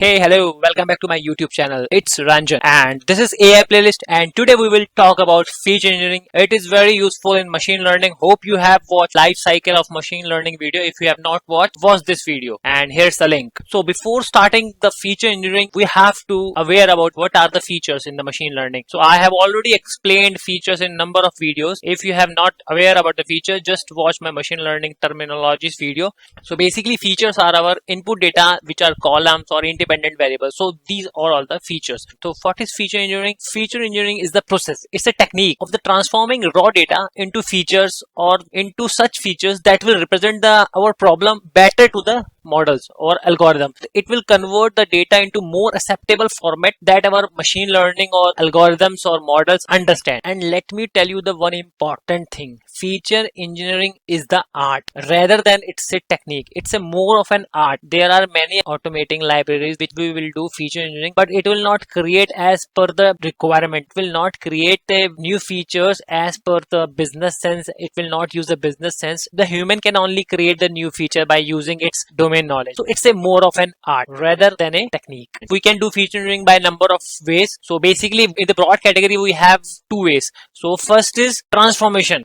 Hey, hello, welcome back to my YouTube channel. It's Ranjan and this is AI playlist, and today we will talk about feature engineering. It is very useful in machine learning. Hope you have watched life cycle of machine learning video. If you have not watched, watch this video and here's the link. So before starting the feature engineering, we have to aware about what are the features in the machine learning. So I have already explained features in number of videos. If you have not aware about the feature, just watch my machine learning terminologies video. So basically features are our input data which are columns or independent variables. So these are all the features. So what is feature engineering? Feature engineering is the process. It's a technique of the transforming raw data into features or into such features that will represent our problem better to the models or algorithm. It will convert the data into more acceptable format that our machine learning or algorithms or models understand. And let me tell you the one important thing. Feature engineering is the art rather than it's a technique. It's a more of an art. There are many automating libraries which we will do feature engineering, but it will not create as per the requirement. It will not create new features as per the business sense. It will not use the business sense. The human can only create the new feature by using its domain knowledge. So it's a more of an art rather than a technique. We can do feature engineering by number of ways. So basically in the broad category we have two ways. So first is transformation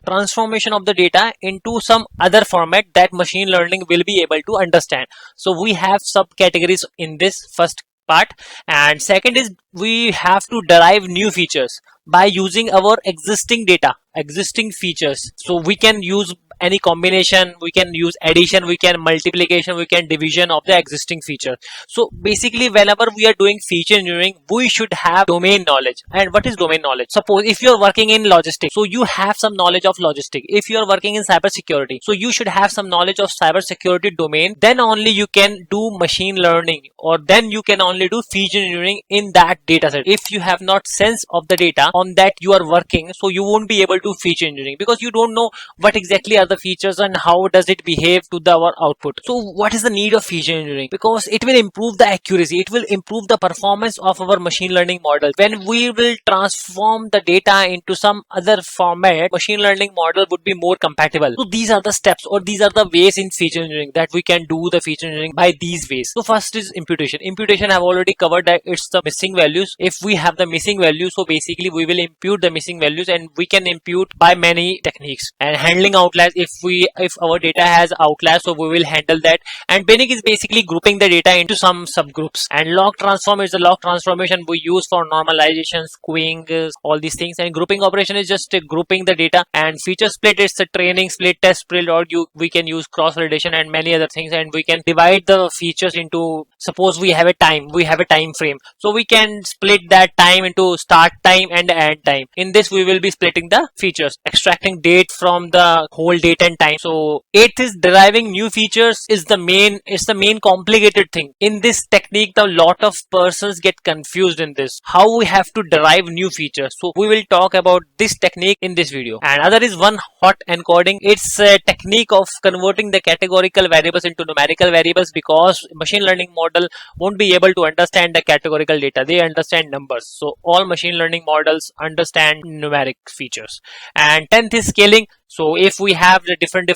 of the data into some other format that machine learning will be able to understand. So we have subcategories in this first part, and second is we have to derive new features by using our existing data, existing features. So we can use any combination, we can use addition, we can multiplication, we can division of the existing feature. So basically whenever we are doing feature engineering, we should have domain knowledge. And what is domain knowledge? Suppose if you are working in logistics, so you have some knowledge of logistics. If you are working in cyber security, so you should have some knowledge of cyber security domain. Then only you can do machine learning, or then you can only do feature engineering in that data set. If you have not sense of the data on that you are working, so you won't be able to feature engineering because you don't know what exactly are the features and how does it behave to our output. So what is the need of feature engineering? Because it will improve the accuracy, it will improve the performance of our machine learning model. When we will transform the data into some other format, machine learning model would be more compatible. So these are the steps, or these are the ways in feature engineering that we can do the feature engineering by these ways. So first is imputation. Imputation I've already covered that it's the missing values. If we have the missing values, so basically we will impute the missing values, and we can impute by many techniques. And handling outliers, if our data has outliers, so we will handle that. And binning is basically grouping the data into some subgroups. And log transform is the log transformation we use for normalization, skewing, all these things. And grouping operation is just grouping the data. And feature split is the training split, test split, or we can use cross validation and many other things. And we can divide the features into, suppose we have a time frame, so we can split that time into start time and end time. In this we will be splitting the features, extracting date from the whole date and time. So eighth is deriving new features is the main complicated thing. In this technique, the lot of persons get confused in this, how we have to derive new features. So we will talk about this technique in this video. And other is one hot encoding. It's a technique of converting the categorical variables into numerical variables, because machine learning model won't be able to understand the categorical data, they understand numbers. So all machine learning models understand numeric features. And 10th is scaling. So if we have the different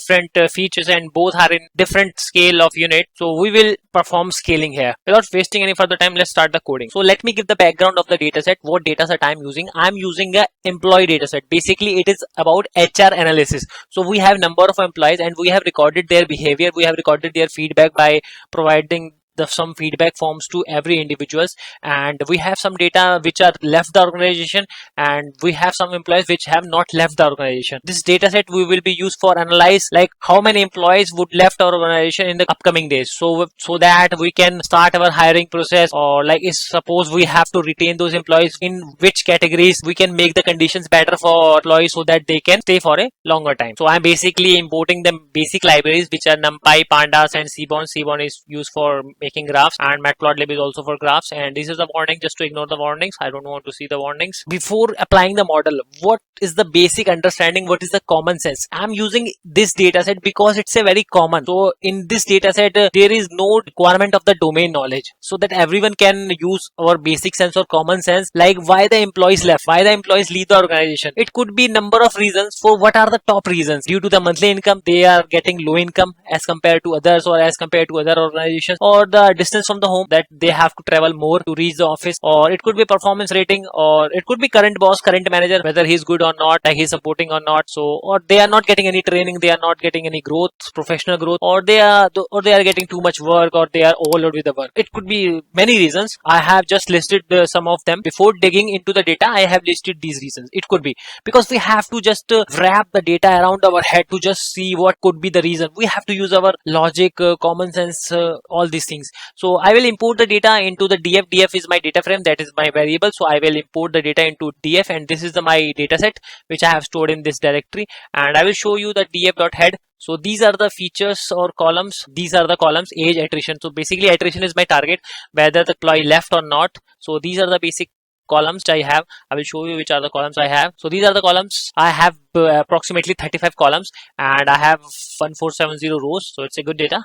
features and both are in different scale of unit, so we will perform scaling here. Without wasting any further time, let's start the coding. So let me give the background of the dataset. What dataset I'm using? I'm using a employee dataset. Basically it is about HR analysis. So we have number of employees and we have recorded their behavior, we have recorded their feedback by providing some feedback forms to every individuals. And we have some data which are left the organization, and we have some employees which have not left the organization. This data set we will be used for analyze like how many employees would left our organization in the upcoming days, so that we can start our hiring process. Or like if suppose we have to retain those employees, in which categories we can make the conditions better for employees so that they can stay for a longer time. So I'm basically importing the basic libraries which are NumPy, Pandas and Seaborn. Seaborn is used for making graphs, and Matplotlib is also for graphs. And this is the warning, just to ignore the warnings. I don't want to see the warnings. Before applying the model, what is the basic understanding, what is the common sense? I'm using this dataset because it's a very common. So in this dataset there is no requirement of the domain knowledge, so that everyone can use our basic sense or common sense, like why the employees left, why the employees leave the organization. It could be number of reasons. For what are the top reasons? Due to the monthly income, they are getting low income as compared to others, or as compared to other organizations, or the the distance from the home that they have to travel more to reach the office, or it could be performance rating, or it could be current boss, current manager, whether he's good or not, like he's supporting or not. So, or they are not getting any training, they are not getting any growth, professional growth, or they are getting too much work, or they are overloaded with the work. It could be many reasons. I have just listed some of them. Before digging into the data, I have listed these reasons. It could be because we have to just wrap the data around our head to just see what could be the reason. We have to use our logic, common sense, all these things. So I will import the data into the df. Df is my data frame, that is my variable. So I will import the data into df, and this is my data set which I have stored in this directory, and I will show you the df.head. So these are the features or columns. These are the columns: age, attrition. So basically attrition is my target, whether the employee left or not. So these are the basic columns I have. I will show you which are the columns I have. So these are the columns. I have approximately 35 columns, and I have 1470 rows. So it's a good data.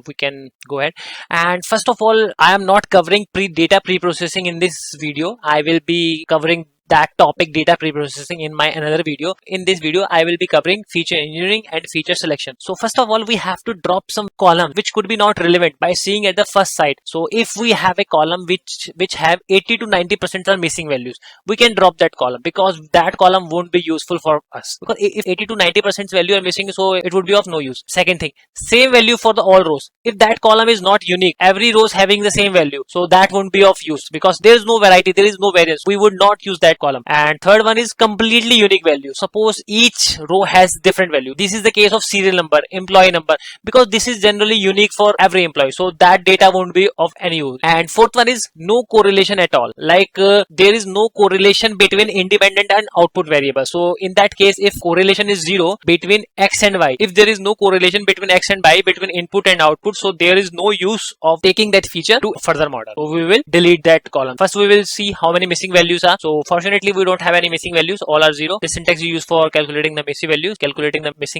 We can go ahead. And first of all, I am not covering data pre-processing in this video. I will be covering that topic, data pre-processing, in my another video. In this video I will be covering feature engineering and feature selection. So first of all, we have to drop some columns which could be not relevant by seeing at the first sight. So if we have a column which have 80 to 90% are missing values, we can drop that column, because that column won't be useful for us, because if 80 to 90% value are missing, so it would be of no use. Second thing, same value for the all rows. If that column is not unique, every row is having the same value, so that won't be of use, because there is no variety, there is no variance. We would not use that column. And third one is completely unique value. Suppose each row has different value. This is the case of serial number, employee number, because this is generally unique for every employee, so that data won't be of any use. And fourth one is no correlation at all, like there is no correlation between independent and output variable. So in that case, if correlation is 0 between x and y, if there is no correlation between x and y, between input and output, so there is no use of taking that feature to further model. So we will delete that column. First we will see how many missing values are. So fortunately we don't have any missing values, all are 0. The syntax you use for calculating the missing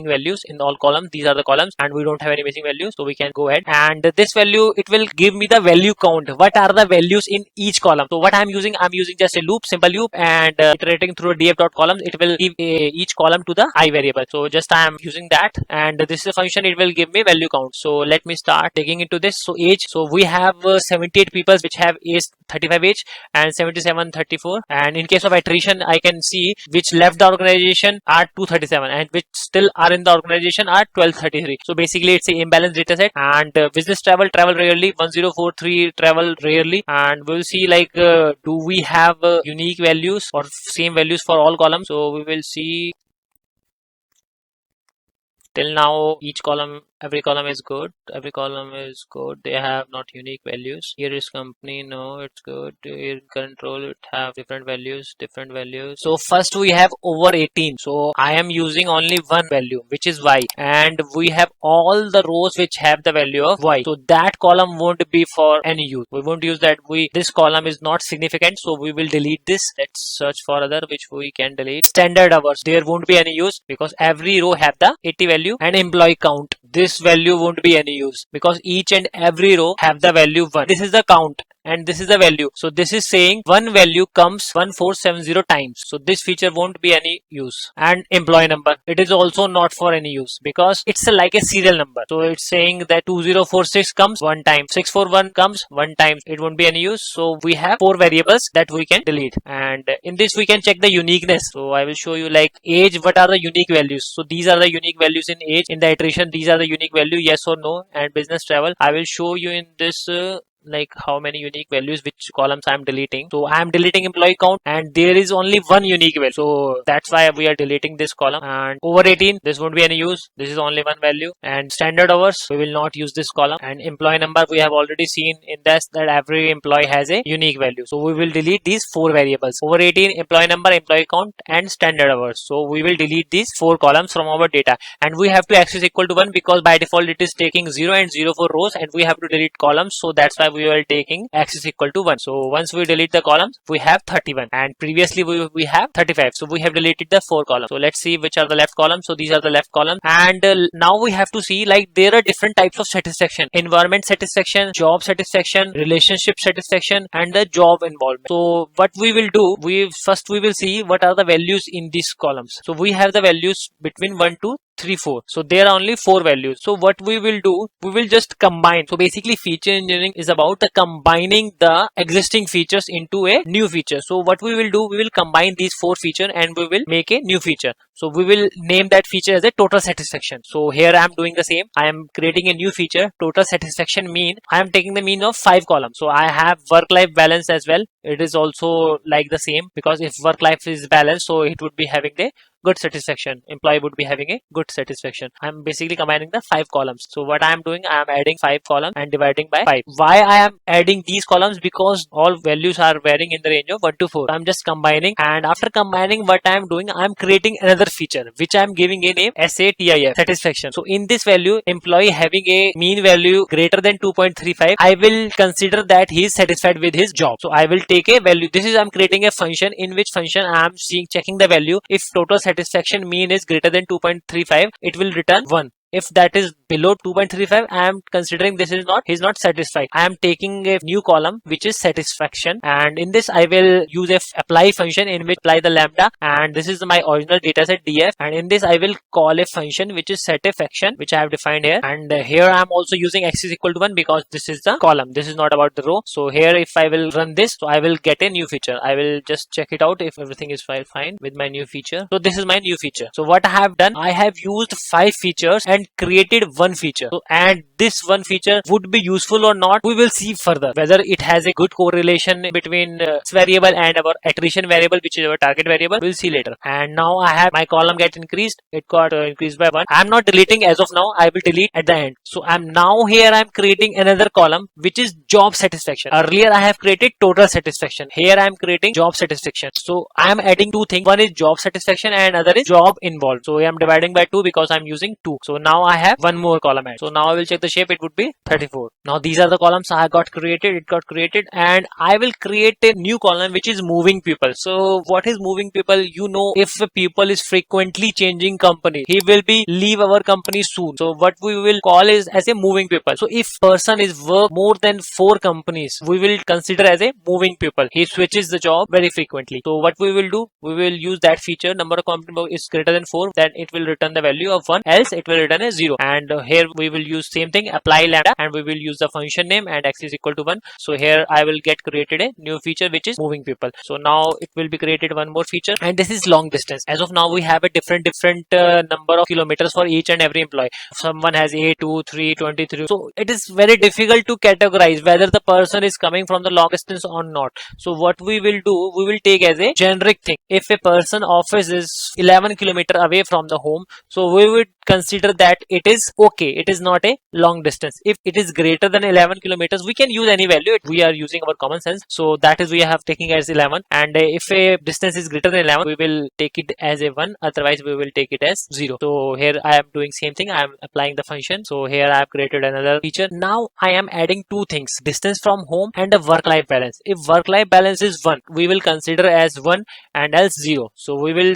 values in all columns. These are the columns, and we don't have any missing values, so we can go ahead. And this value, it will give me the value count. What are the values in each column? So what I'm using just a loop, simple loop, and iterating through a df.columns, it will give each column to the I variable. So just I am using that, and this is a function, it will give me value count. So let me start digging into this. So age, so we have 78 people which have age 35 age, and 77 34. And in case of attrition, I can see which left the organization are 237, and which still are in the organization are 1233. So basically it's a imbalanced data set. And business travel rarely, 1043 travel rarely. And we'll see, like do we have unique values or same values for all columns? So we will see. Till now every column is good. They have not unique values. Here is company, no, it's good. Here control, it have different values. So first we have over 18. So I am using only one value, which is y, and we have all the rows which have the value of y. So that column won't be for any use. We won't use that. This column is not significant, so we will delete this. Let's search for other which we can delete. Standard hours, there won't be any use, because every row have the 80 value. And employee count, this value won't be any use, because each and every row have the value 1. This is the count and this is the value. So this is saying one value comes 1470 times. So this feature won't be any use. And employee number, it is also not for any use, because it's like a serial number. So it's saying that 2046 comes one time, 641 comes one time. It won't be any use. So we have 4 variables that we can delete. And in this we can check the uniqueness. So I will show you, like age, what are the unique values? So these are the unique values in age. In the iteration, these are the unique value, yes or no. And business travel, I will show you in this like how many unique values, which columns I am deleting. So I am deleting employee count, and there is only one unique value, so that's why we are deleting this column. And over 18, this won't be any use, this is only one value. And standard hours, we will not use this column. And employee number, we have already seen in this that every employee has a unique value, so we will delete these 4 variables: over 18, employee number, employee count, and standard hours. So we will delete these 4 columns from our data, and we have to access equal to 1, because by default it is taking 0 and 0 for rows, and we have to delete columns, so that's why we are taking axis equal to 1. So once we delete the columns, we have 31, and previously we have 35. So we have deleted the 4 columns. So let's see which are the left columns. So these are the left columns. And now we have to see, like there are different types of satisfaction: environment satisfaction, job satisfaction, relationship satisfaction, and the job involvement. So what we will do, we will see what are the values in these columns. So we have the values between 1 to 0.34. So there are only 4 values. So what we will do, we will just combine. So basically feature engineering is about the combining the existing features into a new feature. So what we will do, we will combine these 4 features and we will make a new feature. So we will name that feature as a total satisfaction. So here I am doing the same. I am creating a new feature, total satisfaction mean. I am taking the mean of 5 columns. So I have work-life balance as well. It is also like the same, because if work-life is balanced, so it would be having the good satisfaction. Employee would be having a good satisfaction. I'm basically combining the 5 columns. So what I am doing, I am adding 5 columns and dividing by 5. Why I am adding these columns? Because all values are varying in the range of 1 to 4. I'm just combining, and after combining, what I am doing, I am creating another feature which I am giving a name SATIF, satisfaction. So in this value, employee having a mean value greater than 2.35, I will consider that he is satisfied with his job. So I will take a value. This is I'm creating a function, in which function I am checking the value. If total satisfaction mean is greater than 2.35, it will return 1. If that is below 2.35, I am considering this is not, he's not satisfied. I am taking a new column which is satisfaction, and in this I will use a apply function in which apply the lambda, and this is my original dataset df, and in this I will call a function which is satisfaction, which I have defined here, and here I am also using x is equal to 1 because this is the column, this is not about the row. So here if I will run this, so I will get a new feature. I will just check it out if everything is fine with my new feature. So this is my new feature. So what I have done, I have used 5 features and created one feature. So, and this one feature would be useful or not, we will see further whether it has a good correlation between this variable and our attrition variable, which is our target variable. We'll see later. And now I have my column get increased. It got increased by 1. I'm not deleting as of now. I will delete at the end. So I'm now here, I'm creating another column which is job satisfaction. Earlier I have created total satisfaction. Here I am creating job satisfaction. So I am adding 2 things. One is job satisfaction and other is job involved. So I am dividing by 2 because I'm using 2. So now I have one more column add. So now I will check the shape. It would be 34. Now these are the columns I got created. It got created, and I will create a new column which is moving people. So what is moving people? You know, if a people is frequently changing company, he will be leave our company soon. So what we will call is as a moving people. So if person is work more than 4 companies, we will consider as a moving people. He switches the job very frequently. So what we will do, we will use that feature, number of company is greater than 4, then it will return the value of 1, else it will return a 0. And here we will use same thing, apply lambda, and we will use the function name and x is equal to 1. So here I will get created a new feature which is moving people. So now it will be created one more feature, and this is long distance. As of now we have a different number of kilometers for each and every employee. Someone has 8, 2, 3, 23. So it is very difficult to categorize whether the person is coming from the long distance or not. So what we will do, we will take as a generic thing. If a person office is 11 kilometer away from the home, so we would consider that it is okay, it is not a long distance. If it is greater than 11 kilometers, we can use any value. We are using our common sense, so that is we have taking as 11. And if a distance is greater than 11, we will take it as a 1, otherwise we will take it as 0. So here I am doing same thing, I am applying the function. So here I have created another feature. Now I am adding 2 things, distance from home and a work-life balance. If work-life balance is 1, we will consider as 1 and else 0. So we will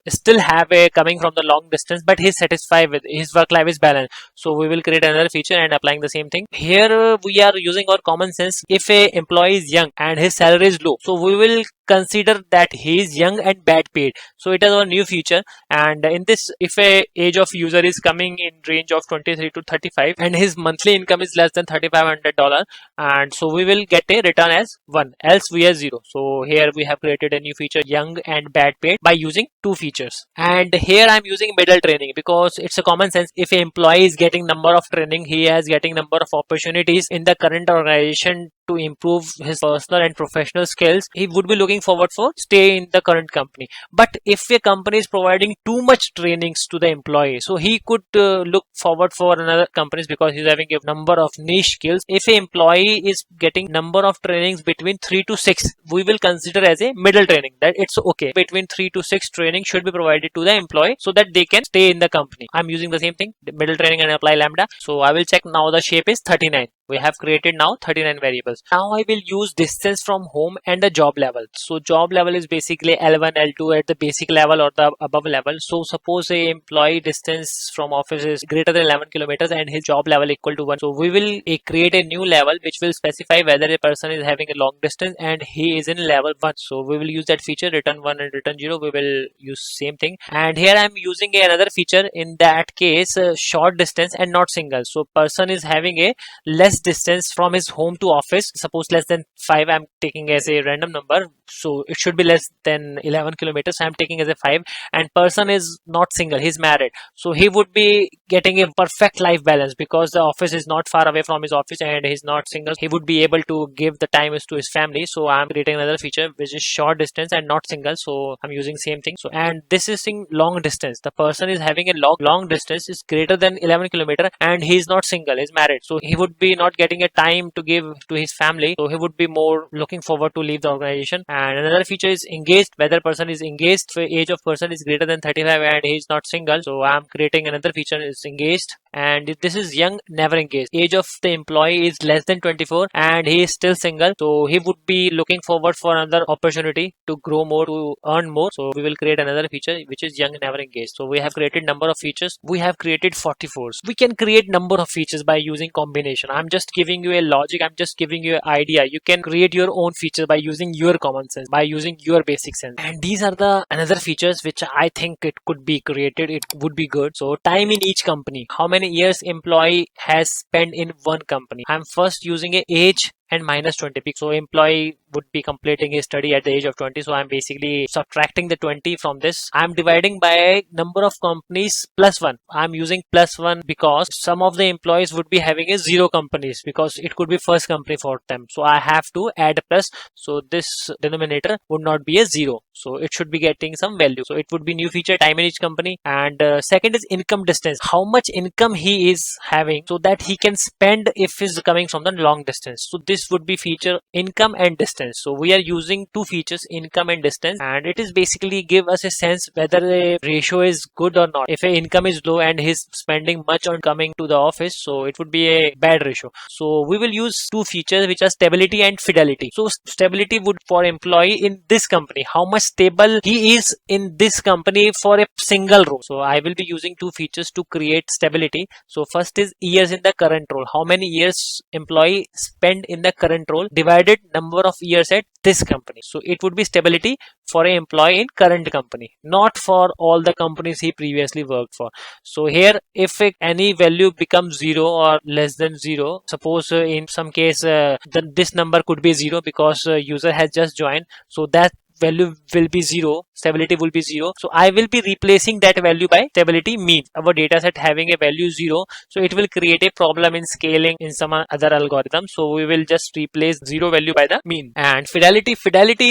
still have a coming from the long distance, but he's satisfied with his work life is balanced. So we will create another feature and applying the same thing. Here we are using our common sense. If a employee is young and his salary is low, so we will consider that he is young and bad paid. So it is our new feature, and in this, if a age of user is coming in range of 23 to 35 and his monthly income is less than $3,500, and so we will get a return as 1, else we are 0. So here we have created a new feature, young and bad paid, by using 2 features. And here I'm using middle training because it's a common sense. If an employee is getting number of training, he is getting number of opportunities in the current organization to improve his personal and professional skills, he would be looking forward for stay in the current company. But if a company is providing too much trainings to the employee, so he could look forward for another companies because he's having a number of niche skills. If an employee is getting number of trainings between 3 to 6, we will consider as a middle training, that it's okay. Between 3 to 6 training should be provided to the employee so that they can stay in the company. I'm using the same thing, the middle training, and apply lambda. So I will check now, the shape is 39. We have created now 39 variables. Now I will use distance from home and the job level. So job level is basically L1, L2 at the basic level or the above level. So suppose a employee distance from office is greater than 11 kilometers and his job level equal to 1. So we will create a new level which will specify whether a person is having a long distance and he is in level 1. So we will use that feature, return 1 and return 0. We will use same thing. And here I am using another feature. In that case, short distance and not single. So person is having a less distance from his home to office. Suppose less than 5, I'm taking as a random number. So it should be less than 11 kilometers. I'm taking as a 5. And person is not single, he's married. So he would be getting a perfect life balance because the office is not far away from his office and he's not single. He would be able to give the time to his family. So I'm creating another feature which is short distance and not single. So I'm using same thing. So and this is in long distance. The person is having a long distance is greater than 11 kilometer and he is not single, he's married. So he would be not getting a time to give to his family. So he would be more looking forward to leave the organization. And another feature is engaged, whether person is engaged. The age of person is greater than 35 and he is not single. So I'm creating another feature is engaged. And this is young, never engaged. Age of the employee is less than 24 and he is still single. So he would be looking forward for another opportunity to grow more, to earn more. So we will create another feature which is young, never engaged. So we have created number of features. We have created 44. We can create number of features by using combination. I'm just giving you a logic. I'm just giving you an idea. You can create your own feature by using your common sense, by using your basic sense. And these are the another features which I think it could be created. It would be good. So time in each company. How many years employee has spent in one company? I'm first using a age and minus 20. So employee would be completing his study at the age of 20. So I'm basically subtracting the 20 from this. I'm dividing by number of companies plus 1. I'm using plus 1 because some of the employees would be having a 0 companies because it could be first company for them. So I have to add a plus. So this denominator would not be a 0. So it should be getting some value. So it would be new feature, time in each company. And second is income distance. How much income he is having so that he can spend if he's coming from the long distance. So this would be feature income and distance. So we are using two features, income and distance, and it is basically give us a sense whether the ratio is good or not. If a income is low and he's spending much on coming to the office, so it would be a bad ratio. So we will use two features which are stability and fidelity. So stability would for employee in this company, how much stable he is in this company for a single role. So I will be using two features to create stability. So first is years in the current role, how many years employee spend in the current role divided number of years at this company. So it would be stability for an employee in current company, not for all the companies he previously worked for. So here if any value becomes 0 or less than 0, suppose in some case this number could be 0 because user has just joined, so that value will be 0, stability will be 0. So I will be replacing that value by stability mean. Our data set having a value 0, so it will create a problem in scaling in some other algorithm. So we will just replace 0 value by the mean. And fidelity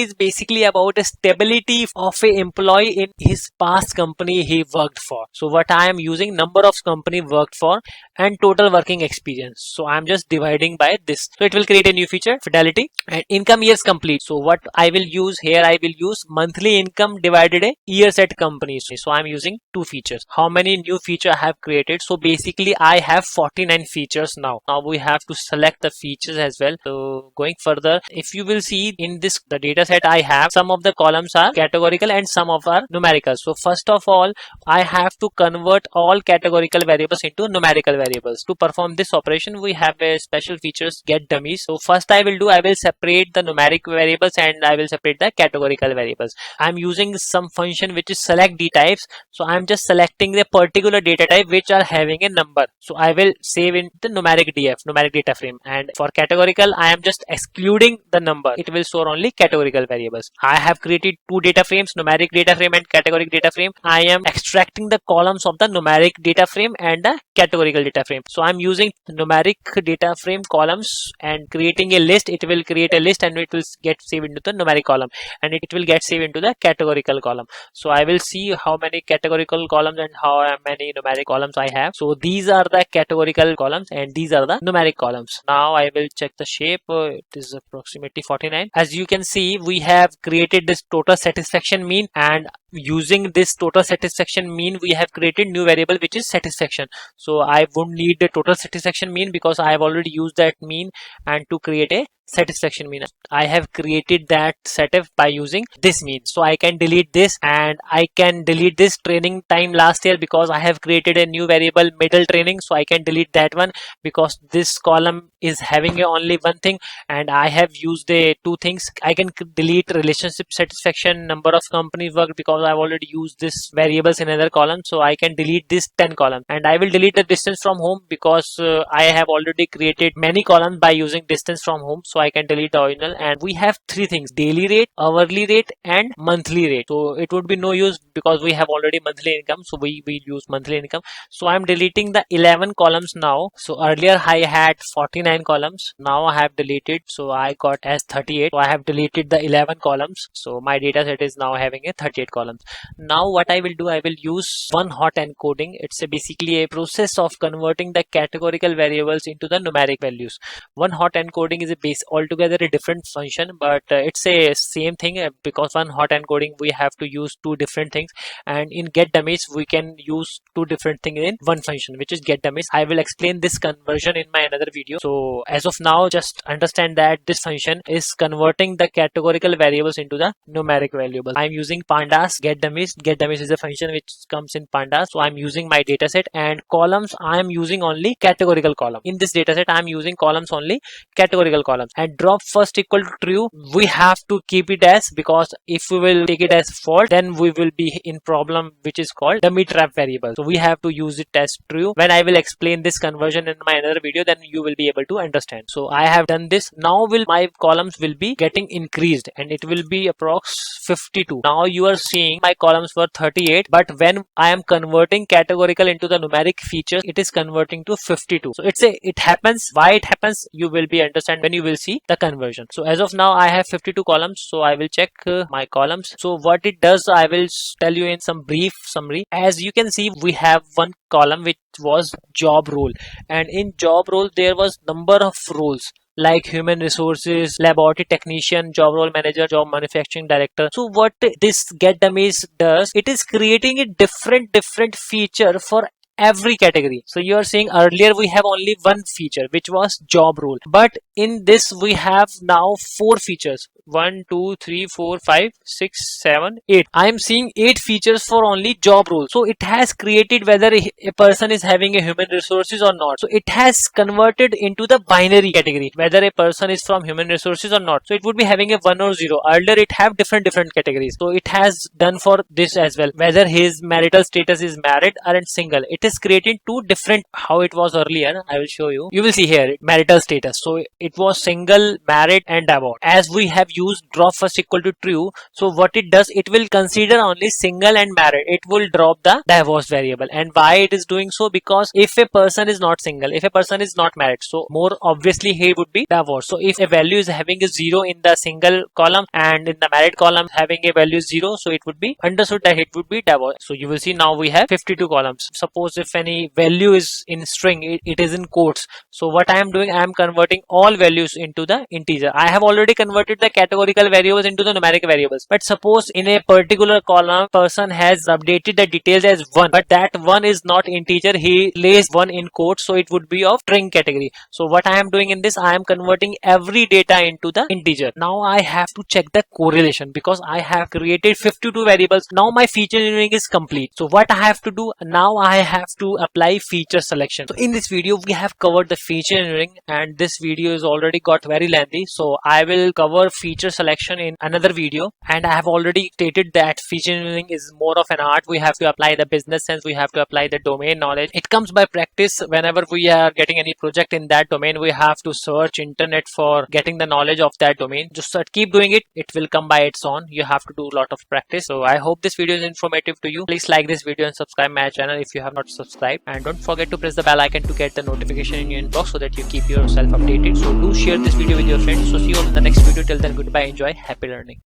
is basically about a stability of a employee in his past company he worked for. So what I am using, number of company worked for and total working experience. So I'm just dividing by this. So it will create a new feature, fidelity. And income years complete. So what I will use here, I will use monthly income divided a years at companies. So I'm using two features. How many new feature I have created? So basically I have 49 features now. Now we have to select the features as well. So going further, if you will see in this the data set I have, some of the columns are categorical and some of are numerical. So first of all, I have to convert all categorical variables into numerical variables. To perform this operation, we have a special features get dummies. So first I will separate the numeric variables and I will separate the categorical variables. I'm using some function which is select d types. So I'm just selecting the particular data type which are having a number. So I will save in the numeric data frame, and for categorical I am just excluding the number. It will store only categorical variables. I have created two data frames, numeric data frame and categoric data frame. I am extracting the columns of the numeric data frame and the categorical data frame. So I'm using numeric data frame columns and creating a list. It will create a list and it will get saved into the numeric column. And and it will get saved into the categorical column. So I will see how many categorical columns and how many numeric columns I have. So these are the categorical columns and these are the numeric columns. Now I will check the shape. It is approximately 49. As you can see, we have created this total satisfaction mean, and using this total satisfaction mean we have created new variable which is satisfaction. So I won't need the total satisfaction mean because I have already used that mean and to create a satisfaction mean. I have created that setup by using this mean. So I can delete this and I can delete this training time last year because I have created a new variable middle training. So I can delete that one because this column is having only one thing and I have used the two things. I can delete relationship satisfaction, number of companies worked, because I've already used this variables in another column. So I can delete this 10 column, and I will delete the distance from home because I have already created many columns by using distance from home. So I can delete the original, and we have three things: daily rate, hourly rate and monthly rate. So it would be no use because we have already monthly income, so we use monthly income. So I'm deleting the 11 columns now. So earlier I had 49 columns, now I have deleted, so I got as 38. So I have deleted the 11 columns, so my data set is now having a 38 columns. Now what I will do, I will use one hot encoding. It's basically a process of converting the categorical variables into the numeric values. One hot encoding is a base altogether a different function, but it's a same thing because one hot encoding we have to use two different things, and in get dummies we can use two different things in one function, which is get dummies. I will explain this conversion in my another video. So as of now, just understand that this function is converting the categorical variables into the numeric variable. I'm using pandas get dummies. Get dummies is a function which comes in pandas. So I'm using my dataset, and columns I'm using only categorical column. In this dataset I'm using columns only categorical columns, and drop first equal to true we have to keep it as, because if we will take it as false then we will be in problem which is called dummy trap variable. So we have to use it as true. When I will explain this conversion in my another video, then you will be able to understand. So I have done this. Now my columns will be getting increased and it will be approx 52. Now you are seeing my columns were 38, but when I am converting categorical into the numeric features, it is converting to 52. So it happens. Why it happens, you will be understand when you will see the conversion. So as of now I have 52 columns, so I will check my columns. So what it does, I will tell you in some brief summary. As you can see, we have one column which was job role, and in job role there was number of roles like human resources, laboratory technician, job role manager, job manufacturing director. So what this get dummies does, it is creating a different feature for every category. So you are seeing earlier we have only one feature which was job role, but in this we have now four features: 1 2 3 4 5 6 7 8. I am seeing 8 features for only job role. So it has created whether a person is having a human resources or not. So it has converted into the binary category whether a person is from human resources or not. So it would be having a 1 or 0. Earlier it have different categories. So it has done for this as well, whether his marital status is married or single. It is creating two different how it was earlier. I will show you. You will see here marital status. So it was single, married and divorced. As we have used drop first equal to true, so what it does, it will consider only single and married. It will drop the divorce variable. And why it is doing so? Because if a person is not single, if a person is not married, so more obviously he would be divorced. So if a value is having a 0 in the single column and in the married column having a value 0, so it would be understood that it would be divorced. So you will see now we have 52 columns. Suppose if any value is in string, it is in quotes. So what I am doing, I am converting all values into the integer. I have already converted the categorical variables into the numeric variables, but suppose in a particular column person has updated the details as 1, but that 1 is not integer, he lays 1 in quotes, so it would be of string category. So what I am doing in this, I am converting every data into the integer. Now I have to check the correlation because I have created 52 variables. Now my feature engineering is complete. So what I have to do now, I have to apply feature selection. So in this video we have covered the feature engineering, and this video is already got very lengthy, so I will cover feature selection in another video. And I have already stated that feature engineering is more of an art. We have to apply the business sense, we have to apply the domain knowledge. It comes by practice. Whenever we are getting any project in that domain, we have to search internet for getting the knowledge of that domain. Just keep doing it, it will come by its own. You have to do a lot of practice. So I hope this video is informative to you. Please like this video and subscribe my channel if you have not subscribed, and don't forget to press the bell icon to get the notification in your inbox so that you keep yourself updated. So do share this video with your friends. So see you in the next video. Till then, goodbye, enjoy, happy learning.